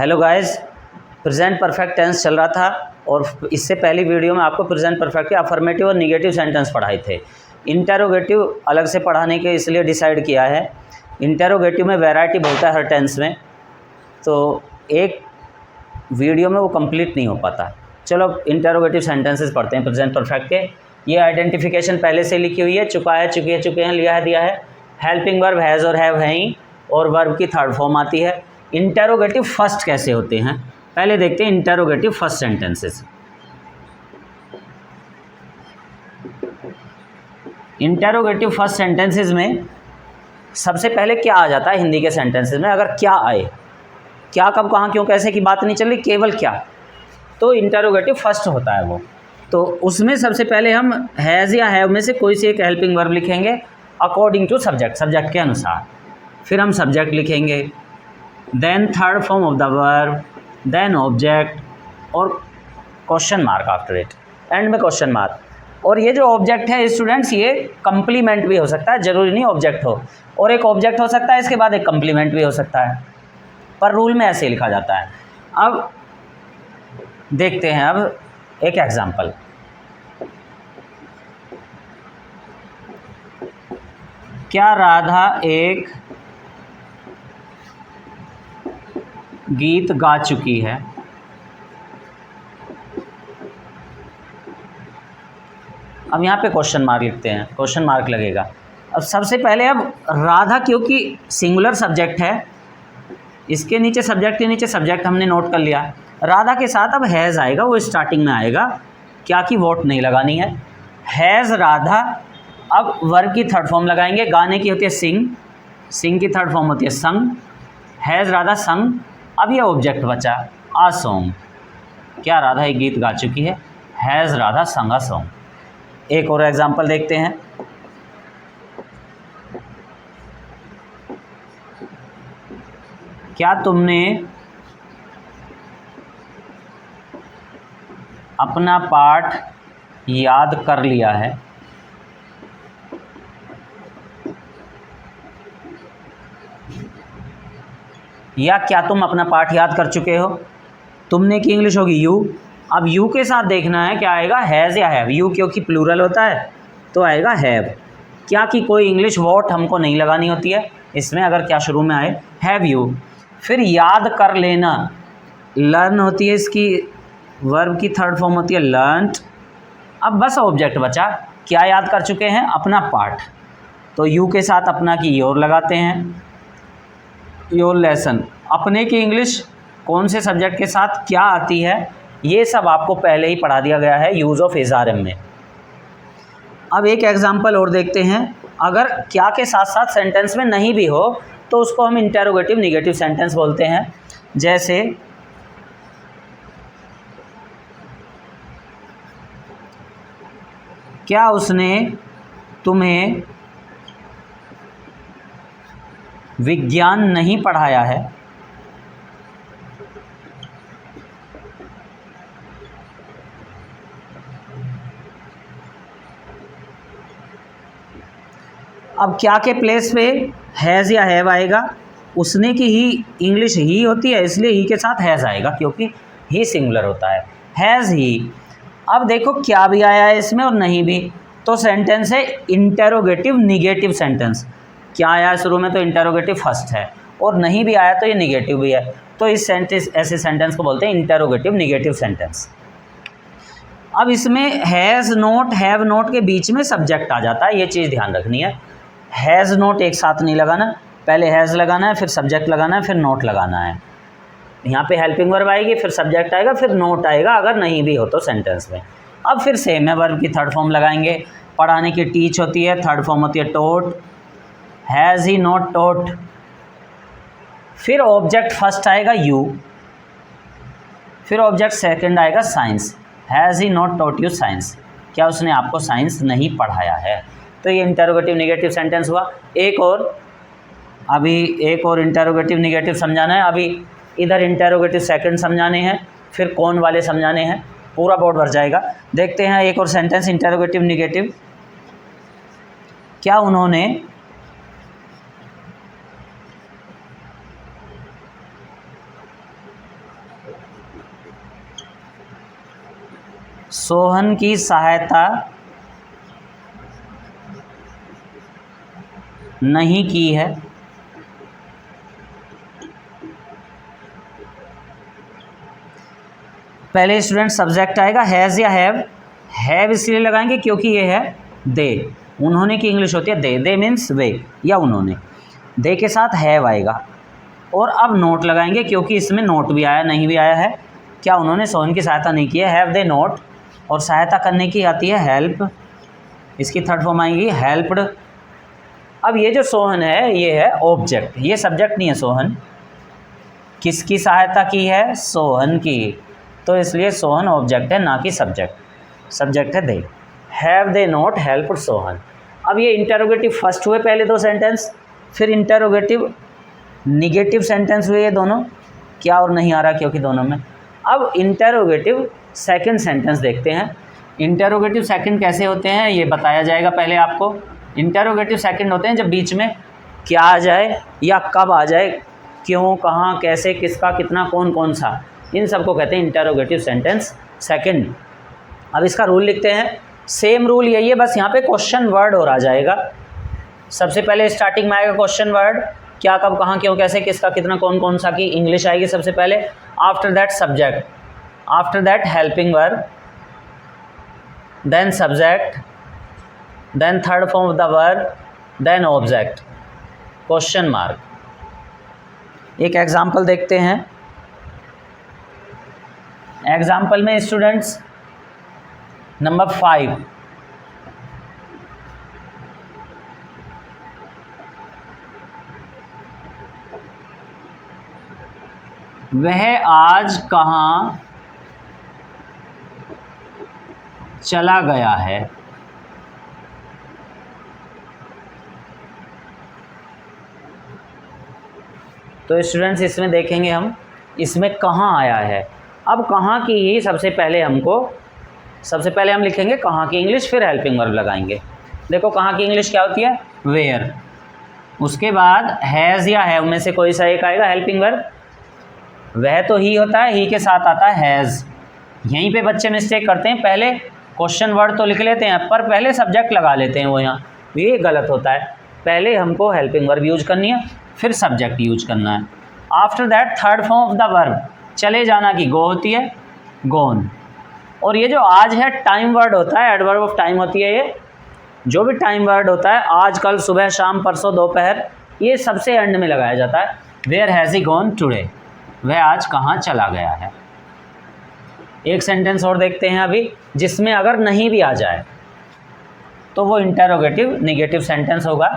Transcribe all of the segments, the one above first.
Hello guys, present perfect tense चल रहा था और इससे पहली वीडियो में आपको प्रेजेंट परफेक्ट के अफर्मेटिव और निगेटिव सेंटेंस पढ़ाए थे। इंटेरोगेटिव अलग से पढ़ाने के इसलिए डिसाइड किया है। इंटेरोगेटिव में वैरायटी बहुत है हर टेंस में, तो एक वीडियो में वो कंप्लीट नहीं हो पाता। चलो इंटेरोगेटिव सेंटेंसेस पढ़ते हैं प्रेजेंट परफेक्ट के। ये आइडेंटिफिकेशन पहले से लिखी हुई है, चुका है, चुकी है, चुके हैं, लिया है, दिया है। हेल्पिंग वर्ब हैज़ और हैव है ही, और वर्ब की थर्ड फॉर्म आती है। इंटेरोगेटिव फर्स्ट कैसे होते हैं पहले देखते हैं। Interrogative first sentences. Interrogative first sentences में सबसे पहले क्या आ जाता है हिंदी के सेंटेंसेस में? अगर क्या आए, क्या, कब, कहाँ, क्यों, कैसे की बात नहीं चल रही, केवल क्या, तो इंटेरोगेटिव फर्स्ट होता है वो। तो उसमें सबसे पहले हम हैज़ या हैव में से कोई सी एक हेल्पिंग वर्ब लिखेंगे अकॉर्डिंग टू सब्जेक्ट, सब्जेक्ट के अनुसार। फिर हम सब्जेक्ट लिखेंगे, then third form of the verb, then object और question mark after it, end में क्वेश्चन मार्क। और ये जो ऑब्जेक्ट है स्टूडेंट्स, ये कंप्लीमेंट भी हो सकता है, ज़रूरी नहीं ऑब्जेक्ट हो, और एक ऑब्जेक्ट हो सकता है इसके बाद एक कंप्लीमेंट भी हो सकता है, पर रूल में ऐसे लिखा जाता है। अब देखते हैं अब एक एग्जाम्पल। क्या राधा एक गीत गा चुकी है? अब यहाँ पे क्वेश्चन मार्क लिखते हैं, क्वेश्चन मार्क लगेगा। अब सबसे पहले अब राधा क्योंकि सिंगुलर सब्जेक्ट है, इसके नीचे सब्जेक्ट के नीचे सब्जेक्ट हमने नोट कर लिया। राधा के साथ अब हैज़ आएगा, वो स्टार्टिंग में आएगा, क्या की वोट नहीं लगानी है। हैज़ राधा, अब वर्ब की थर्ड फॉर्म लगाएंगे। गाने की होती है सिंग, सिंग की थर्ड फॉर्म होती है संग। हैज़ राधा संग, अब ये ऑब्जेक्ट बचा आ सॉन्ग। क्या राधा एक गीत गा चुकी है? हैज़ राधा संग अ सॉन्ग। एक और एग्जांपल देखते हैं। क्या तुमने अपना पाठ याद कर लिया है? या क्या तुम अपना पाठ याद कर चुके हो? तुमने की इंग्लिश होगी यू। अब यू के साथ देखना है क्या आएगा, हैज़ या हैव। यू क्योंकि प्लूरल होता है तो आएगा हैव। क्या की कोई इंग्लिश वॉट हमको नहीं लगानी होती है इसमें, अगर क्या शुरू में आए हैव यू। फिर याद कर लेना, लर्न होती है इसकी वर्ब की थर्ड फॉर्म होती है लर्नड। अब बस ऑब्जेक्ट बचा, क्या याद कर चुके हैं? अपना पाठ, तो यू के साथ अपना की योर लगाते हैं, योर लेसन। अपने की इंग्लिश कौन से सब्जेक्ट के साथ क्या आती है, ये सब आपको पहले ही पढ़ा दिया गया है यूज़ ऑफ एसआरएम में। अब एक एग्जांपल और देखते हैं। अगर क्या के साथ साथ सेंटेंस में नहीं भी हो तो उसको हम इंटेरोगेटिव निगेटिव सेंटेंस बोलते हैं। जैसे क्या उसने तुम्हें विज्ञान नहीं पढ़ाया है? अब क्या के प्लेस पे हैज़ या हैव आएगा? उसने की ही इंग्लिश ही होती है, इसलिए ही के साथ हैज़ आएगा क्योंकि ही सिंगुलर होता है, हैज़ ही। अब देखो क्या भी आया है इसमें और नहीं भी, तो सेंटेंस है इंटेरोगेटिव निगेटिव सेंटेंस। क्या आया है शुरू में तो इंटेरोगेटिव फर्स्ट है, और नहीं भी आया तो ये निगेटिव भी है, तो इस सेंटेंस, ऐसे सेंटेंस को बोलते हैं इंटेरोगेटिव निगेटिव सेंटेंस। अब इसमें हैज़ नोट हैव नोट के बीच में सब्जेक्ट आ जाता है, ये चीज़ ध्यान रखनी है। हैज़ नोट एक साथ नहीं लगाना, पहले हैज़ लगाना है, फिर सब्जेक्ट लगाना है, फिर नोट लगाना है। यहाँ पे हेल्पिंग वर्ब आएगी, फिर सब्जेक्ट आएगा, फिर नोट आएगा अगर नहीं भी हो तो सेंटेंस में। अब फिर सेम है, वर्ब की थर्ड फॉर्म लगाएंगे। पढ़ाने की टीच होती है, थर्ड फॉर्म होती है टोट। Has he not taught. फिर ऑब्जेक्ट फर्स्ट आएगा यू, फिर ऑब्जेक्ट सेकंड आएगा science. Has he not taught you science, क्या उसने आपको साइंस नहीं पढ़ाया है? तो ये इंटेरोगेटिव निगेटिव सेंटेंस हुआ। एक और इंटेरोगेटिव निगेटिव समझाना है। अभी इधर इंटेरोगेटिव सेकंड समझाने हैं, फिर कौन वाले समझाने हैं, पूरा बोर्ड भर जाएगा। देखते हैं एक और सेंटेंस इंटेरोगेटिव निगेटिव। क्या उन्होंने सोहन की सहायता नहीं की है। पहले स्टूडेंट सब्जेक्ट आएगा हैज़ या हैव इसलिए लगाएंगे क्योंकि ये है दे, उन्होंने की इंग्लिश होती है दे मीन्स वे या उन्होंने, दे के साथ हैव आएगा। और अब नोट लगाएंगे क्योंकि इसमें नोट भी आया नहीं भी आया है। क्या उन्होंने सोहन की सहायता नहीं की है, हैव दे नोट, और सहायता करने की आती है हेल्प, इसकी थर्ड फॉर्म आएगी हेल्प्ड। अब ये जो सोहन है ये है ऑब्जेक्ट, ये सब्जेक्ट नहीं है। सोहन किसकी सहायता की है, सोहन की, तो इसलिए सोहन ऑब्जेक्ट है ना कि सब्जेक्ट, सब्जेक्ट है they. Have they not helped Sohan. अब ये इंटरोगेटिव फर्स्ट हुए पहले दो सेंटेंस, फिर इंटरोगेटिव निगेटिव सेंटेंस हुए ये दोनों, क्या और नहीं आ रहा क्योंकि दोनों में। अब इंटरोगेटिव सेकंड सेंटेंस देखते हैं। इंटरोगेटिव सेकंड कैसे होते हैं ये बताया जाएगा पहले आपको। इंटरोगेटिव सेकंड होते हैं जब बीच में क्या आ जाए या कब आ जाए, क्यों, कहाँ, कैसे, किसका, कितना, कौन, कौन सा, इन सबको कहते हैं इंटरोगेटिव सेंटेंस सेकंड। अब इसका रूल लिखते हैं। सेम रूल यही है, बस यहाँ पे क्वेश्चन वर्ड और आ जाएगा। सबसे पहले स्टार्टिंग में आएगा क्वेश्चन वर्ड, क्या, कब, कहाँ, क्यों, कैसे, किसका, कितना, कौन, कौन सा की इंग्लिश आएगी सबसे पहले। After that subject, after that helping verb, then subject, then third form of the verb, then object, question mark. एक एग्जाम्पल देखते हैं। एग्जाम्पल में स्टूडेंट्स नंबर 5, वह आज कहाँ चला गया है। तो स्टूडेंट्स इसमें देखेंगे हम, इसमें कहाँ आया है। अब कहाँ की ही सबसे पहले हम लिखेंगे कहाँ की इंग्लिश, फिर हेल्पिंग वर्ब लगाएंगे। देखो कहाँ की इंग्लिश क्या होती है, वेयर। उसके बाद हैज़ या हैव में से कोई सा एक आएगा हेल्पिंग वर्ब। वह तो ही होता है, ही के साथ आता है हैज़। यहीं पे बच्चे मिस्टेक करते हैं, पहले क्वेश्चन वर्ड तो लिख लेते हैं पर पहले सब्जेक्ट लगा लेते हैं वो यहाँ, ये गलत होता है। पहले हमको हेल्पिंग वर्ब यूज करनी है, फिर सब्जेक्ट यूज करना है। After that third form of the verb, चले जाना की गो होती है, गोन। और ये जो आज है टाइम वर्ड होता है, एडवर्ब ऑफ टाइम होती है ये। जो भी टाइम वर्ड होता है, आज, कल, सुबह, शाम, परसों, दोपहर, ये सबसे एंड में लगाया जाता है। Where has he gone today, वह आज कहाँ चला गया है। एक सेंटेंस और देखते हैं अभी, जिसमें अगर नहीं भी आ जाए तो वो इंटरोगेटिव निगेटिव सेंटेंस होगा।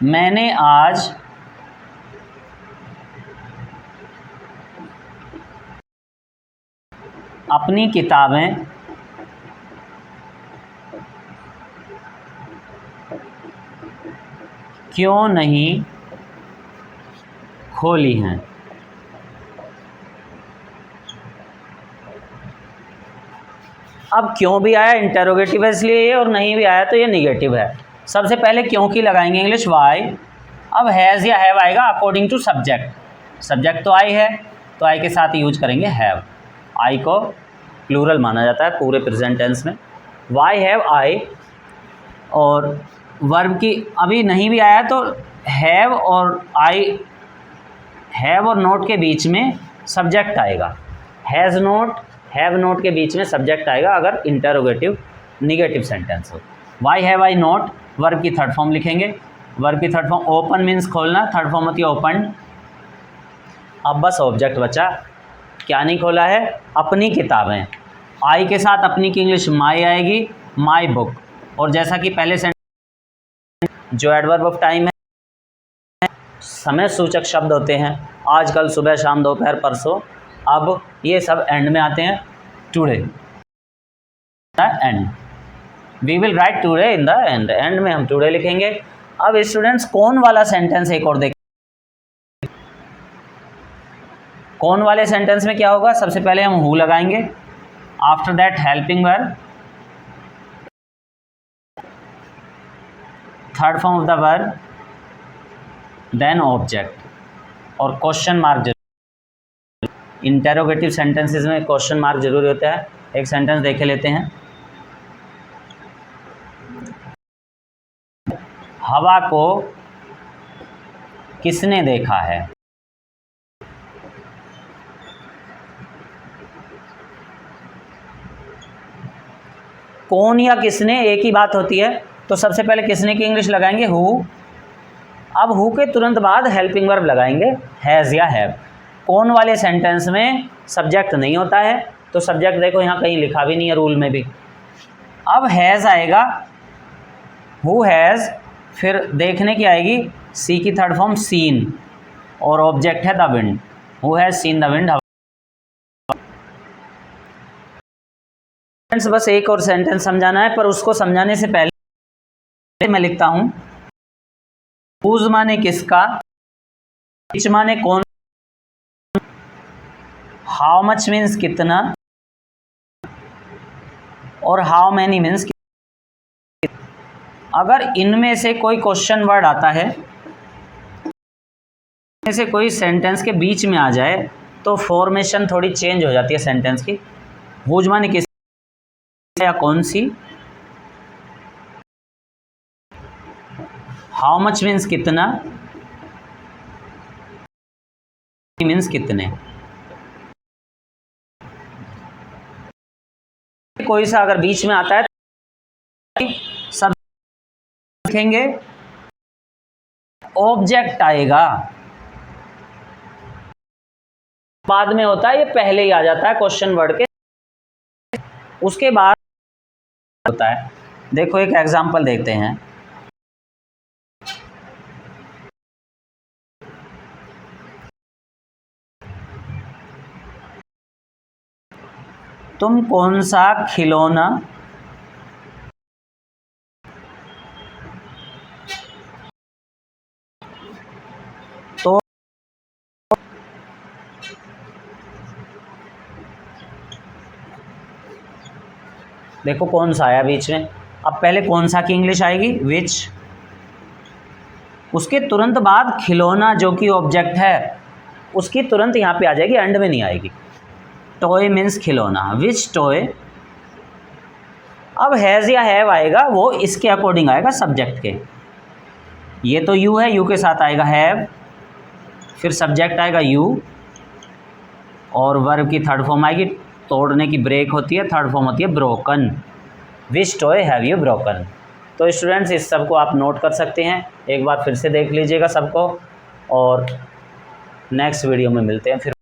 मैंने आज अपनी किताबें क्यों नहीं खोली हैं। अब क्यों भी आया इंटरोगेटिव है इसलिए ये, और नहीं भी आया तो ये निगेटिव है। सबसे पहले क्यों की लगाएंगे इंग्लिश वाई। अब हैज़ या हैव आएगा अकॉर्डिंग टू सब्जेक्ट। सब्जेक्ट तो आई है तो आई के साथ यूज करेंगे हैव। आई को प्लूरल माना जाता है पूरे प्रेजेंट टेंस में। वाई हैव आई, और वर्ब की अभी नहीं भी आया तो हैव और आई, हैव और नोट के बीच में सब्जेक्ट आएगा। हैज़ नोट, हैव नोट के बीच में सब्जेक्ट आएगा अगर इंटरोगेटिव निगेटिव सेंटेंस हो। Why have I note, verb की थर्ड फॉर्म लिखेंगे। वर्ब की थर्ड फॉर्म ओपन मीन्स खोलना, थर्ड फॉर्म होती है ओपन। अब बस ऑब्जेक्ट बचा, क्या नहीं खोला है, अपनी किताबें। आई के साथ अपनी की इंग्लिश माई आएगी, माई बुक। और जैसा कि पहले जो एडवर्ब ऑफ टाइम है, समय सूचक शब्द होते हैं, आज, कल, सुबह, शाम, दोपहर, परसों, अब ये सब एंड में आते हैं। Today end, we will write today in the end, end में हम टुडे लिखेंगे। अब स्टूडेंट्स कौन वाला सेंटेंस एक और देखें। कौन वाले सेंटेंस में क्या होगा, सबसे पहले हम हु लगाएंगे, after that helping verb, third form of the verb, then object. और क्वेश्चन मार्क जरूर। इंटेरोगेटिव सेंटेंसेस में क्वेश्चन मार्क जरूरी होता है। एक सेंटेंस देखे लेते हैं। हवा को किसने देखा है? कौन या किसने एक ही बात होती है, तो सबसे पहले किसने की इंग्लिश लगाएंगे हु। अब हु के तुरंत बाद हेल्पिंग वर्ब लगाएंगे हैज़ या हैव। कौन वाले सेंटेंस में सब्जेक्ट नहीं होता है, तो सब्जेक्ट देखो यहाँ कहीं लिखा भी नहीं है रूल में भी। अब हैज़ आएगा, हु हैज़, फिर देखने की आएगी सी की थर्ड फॉर्म सीन, और ऑब्जेक्ट है the wind. Who has seen the wind. बस एक और सेंटेंस समझाना है, पर उसको समझाने से पहले मैं लिखता हूं हुज माने किसका, विच माने कौन, हाउ मच मीन्स कितना, और हाउ मैनी मीन्स। अगर इनमें से कोई क्वेश्चन वर्ड आता है, इनमें से कोई सेंटेंस के बीच में आ जाए, तो फॉर्मेशन थोड़ी चेंज हो जाती है सेंटेंस की। हुज माने किस या कौन सी, हाउ मच मीन्स कितना, मीन्स कितने। कोई सा अगर बीच में आता है तो सब लिखेंगे, ऑब्जेक्ट आएगा बाद में होता है, ये पहले ही आ जाता है क्वेश्चन वर्ड के, उसके बाद होता है। देखो एक एग्जांपल देखते हैं। तुम कौन सा खिलौना तो देखो कौन सा आया बीच में। अब पहले कौन सा की इंग्लिश आएगी विच, उसके तुरंत बाद खिलौना जो कि ऑब्जेक्ट है उसकी तुरंत यहाँ पे आ जाएगी, एंड में नहीं आएगी। टॉय मीन्स खिलौना, विच टॉय। अब हैज़ या हैव आएगा, वो इसके अकॉर्डिंग आएगा सब्जेक्ट के। ये तो यू है, यू के साथ आएगा हैव, फिर सब्जेक्ट आएगा यू, और वर्ब की थर्ड फॉर्म आएगी, तोड़ने की ब्रेक होती है, थर्ड फॉर्म होती है broken. Which toy have you broken. तो स्टूडेंट्स इस सब को आप नोट कर सकते हैं, एक बार फिर से देख लीजिएगा सबको, और नेक्स्ट वीडियो में मिलते हैं फिर।